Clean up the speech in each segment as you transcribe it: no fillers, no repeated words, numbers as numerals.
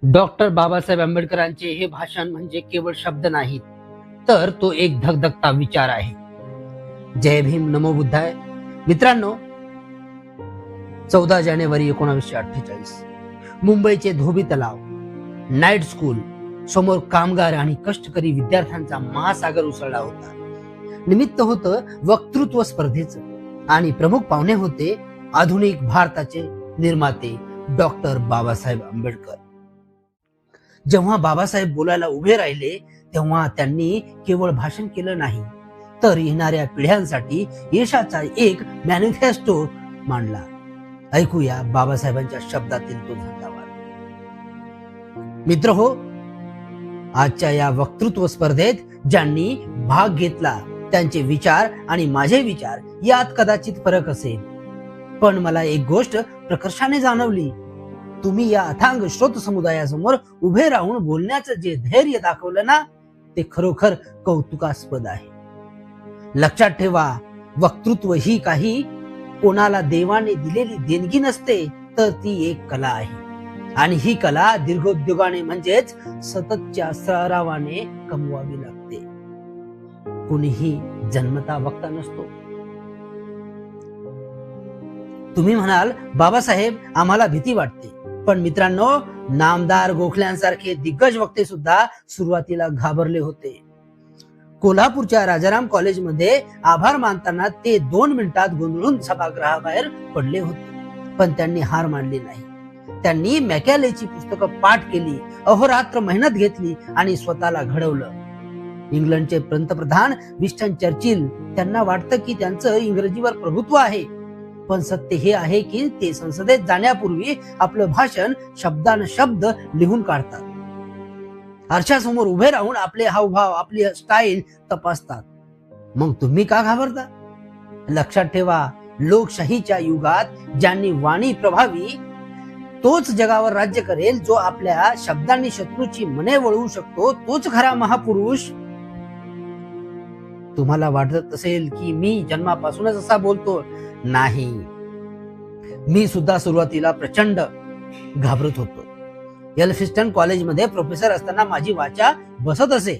Doctor Babasaheb आंबेडकरांचे हे भाषण म्हणजे केवळ शब्द नाहीत, तर तो एक धगधगता विचार आहे. जय भीम, नमो बुद्धाय. मित्रांनो, 14 जानेवारी 1948 मुंबईचे धोबी तलाव, नाईट स्कूल समोर कामगार आणि कष्टकरी विद्यार्थ्यांचा महासागर उसळला होता. निमित्त होतं वक्तृत्व स्पर्धेचं आणि प्रमुख पाहुणे होते आधुनिक भारताचे निर्माते डॉक्टर बाबासाहेब आंबेडकर. जेव्हा बाबासाहेब बोलायला उभे राहिले तेव्हा त्यांनी केवळ भाषण केलं नाही, तर येणाऱ्या पिढ्यांसाठी यशाचा एक मॅनिफेस्टो मांडला. ऐकूया बाबासाहेबांच्या शब्दातील तो झंझावात. मित्र हो, आजच्या या वक्तृत्व स्पर्धेत ज्यांनी भाग घेतला त्यांचे विचार आणि माझे विचार यात कदाचित फरक असेल, पण मला एक गोष्ट प्रकर्षाने जाणवली. तुम्ही या अथांग श्रोत समुदायासमोर उभे राहून बोलण्याचं जे धैर्य दाखवलं ना, ते खरोखर कौतुकास्पद आहे. लक्षात ठेवा, वक्तृत्व ही काही कोणाला देवाने दिलेली देणगी नसते, तर ती एक कला आहे. आणि ही कला दीर्घोद्योगाने म्हणजेच सततच्या सरावाने कमवावी लागते. कुणीही जन्मता वक्ता नसतो. तुम्ही म्हणाल, बाबासाहेब आम्हाला भीती वाटते. पण मित्रांनो, नामदार गोखल्यांसारखे दिग्गज वक्ते सुद्धा सुरुवातीला घाबरले होते. कोल्हापूरच्या राजाराम कॉलेजमध्ये आभार मानताना ते 2 मिनिटात गोंधळून सभागृहाबाहेर पडले होते, पण त्यांनी हार मानली नाही. त्यांनी मॅकॅलेची पुस्तकं पाठ केली, अहोरात्र मेहनत घेतली आणि स्वतःला घडवलं. इंग्लंडचे पंतप्रधान विन्स्टन चर्चिल, त्यांना वाटतं की त्यांचं इंग्रजीवर प्रभुत्व आहे, पण सत्य हे आहे की ते संसदेत जाण्यापूर्वी आपलं भाषण शब्दान शब्द लिहून काढतात. आरशासमोर उभे राहून आपले हावभाव, आपली स्टाईल तपासतात. मग तुम्ही का घाबरता? लक्षात ठेवा, लोकशाहीच्या युगात ज्यांनी वाणी प्रभावी, तोच जगावर राज्य करेल. जो आपल्या शब्दांनी शत्रूची मने वळवू शकतो, तोच खरा महापुरुष. तुम्हाला वाटत असेल की मी जन्मापासूनच असा बोलतो. नाही, मी सुद्धा सुरुवातीला प्रचंड घाबरत होतो. एल्फिस्टन कॉलेजमध्ये प्रोफेसर असताना माझी वाचा बसत असे.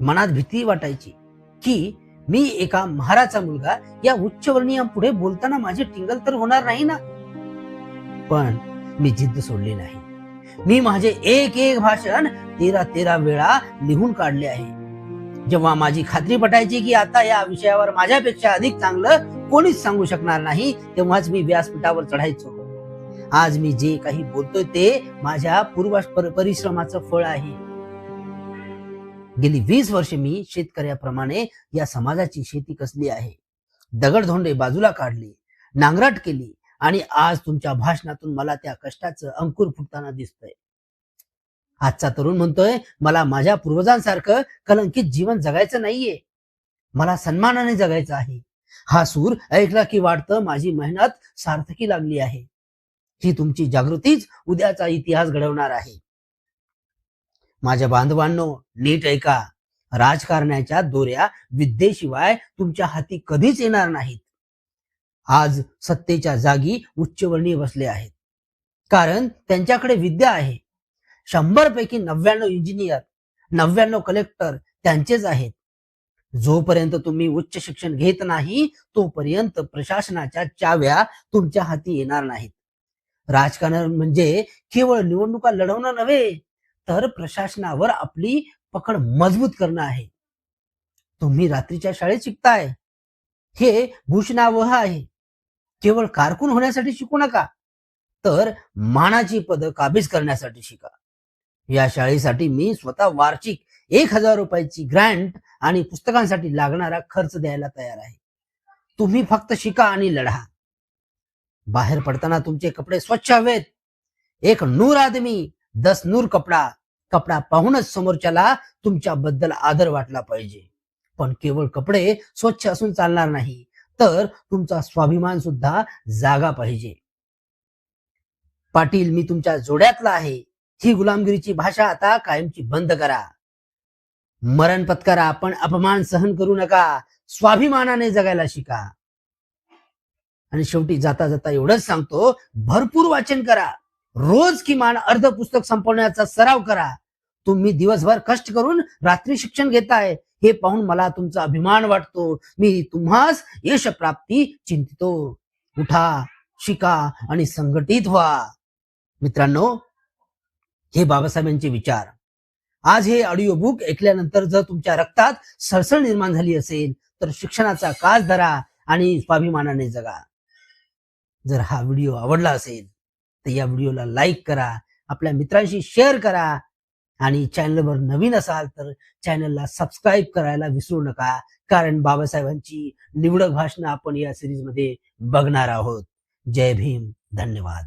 मनात भीती वाटायची की मी एका महाराचा मुलगा या उच्चवर्णीयांपुढे बोलताना माझी टिंगल तर होणार नाही ना. पण मी जिद्द सोडली नाही. मी माझे एक एक भाषण 13 वेळा लिहून काढले आहे. जेव्हा माझी खात्री पटायची की आता या विषयावर माझ्यापेक्षा अधिक चांगलं कोणीच सांगू शकणार नाही, तेव्हाच मी व्यासपीठावर चढायचो. आज मी जे काही बोलतोय ते माझ्या पूर्व परिश्रमाचं फळ आहे. गेली 20 वर्षे मी शेतकऱ्याप्रमाणे या समाजाची शेती कसली आहे. दगडधोंडे बाजूला काढले, नांगरट केली आणि आज तुमच्या भाषणातून मला त्या कष्टाचं अंकुर फुटताना दिसतंय. आजचा तरुण म्हणतोय, मला माझ्या पूर्वजांसारखं कलंकित जीवन जगायचं नाहीये, मला सन्मानाने जगायचं आहे. हा सूर ऐकला की वाटतं माझी मेहनत सार्थकी लागली आहे. ही तुमची जागृतीच उद्याचा इतिहास घडवणार आहे. माझ्या बांधवांनो, नीट ऐका. राजकारणाच्या दोऱ्या विद्येशिवाय तुमच्या हाती कधीच येणार नाहीत. आज सत्तेच्या जागी उच्चवर्णीय बसले आहेत, कारण त्यांच्याकडे विद्या आहे. 100 पैकी 99 इंजिनियर, 99 कलेक्टर त्यांचेच आहेत. जोपर्यंत तुम्ही उच्च शिक्षण घेत नाही, तोपर्यंत प्रशासनाच्या चाव्या तुमच्या हाती येणार नाहीत. राजकारण म्हणजे केवळ निवडणुका लढवणं नव्हे, तर प्रशासनावर आपली पकड मजबूत करणं आहे. तुम्ही रात्रीच्या शाळेत शिकताय, हे भूषणावह आहे. केवळ कारकून होण्यासाठी शिकू नका, तर मानाची पदं काबीज करण्यासाठी शिका. या शाळेसाठी मी स्वतः वार्षिक 1000 रुपयाची ग्रँट आणि पुस्तकांसाठी लागणारा खर्च द्यायला तयार आहे. तुम्ही फक्त शिका आणि लढा. बाहेर पडताना तुमचे कपडे स्वच्छ हवेत. एक नूर आदमी 10 नूर कपडा. कपडा पाहूनच समोरच्याला तुमच्याबद्दल आदर वाटला पाहिजे. पण केवळ कपडे स्वच्छ असून चालणार नाही, तर तुमचा स्वाभिमान सुद्धा जागा पाहिजे. पाटील, मी तुमच्या जोड्यातला आहे. ही गुलामगिरीची भाषा आता कायमची बंद करा. मरण पत्करा, पण अपमान सहन करू नका. स्वाभिमानाने जगायला शिका. आणि शेवटी जाता जाता एवढंच सांगतो, भरपूर वाचन करा. रोज किमान अर्ध पुस्तक संपवण्याचा सराव करा. तुम्ही दिवसभर कष्ट करून रात्री शिक्षण घेताय हे पाहून मला तुमचा अभिमान वाटतो. मी तुम्हास यश प्राप्ती चिंतितो. उठा, शिका आणि संघटित व्हा. मित्रांनो, हे बाबासाहेबांचे विचार. आज हे ऑडिओ बुक ऐकल्यानंतर जर तुमच्या रक्तात सळसळ निर्माण झाली असेल तर शिक्षणाचा कास धरा आणि स्वाभिमानाने जगा. जर हा व्हिडिओ आवडला असेल तर या व्हिडिओला लाईक करा, आपल्या मित्रांशी शेअर करा आणि चॅनलवर नवीन असाल तर चॅनलला सबस्क्राईब करायला विसरू नका. कारण बाबासाहेबांची निवडक भाषणं आपण या सिरीजमध्ये बघणार आहोत. जय भीम. धन्यवाद.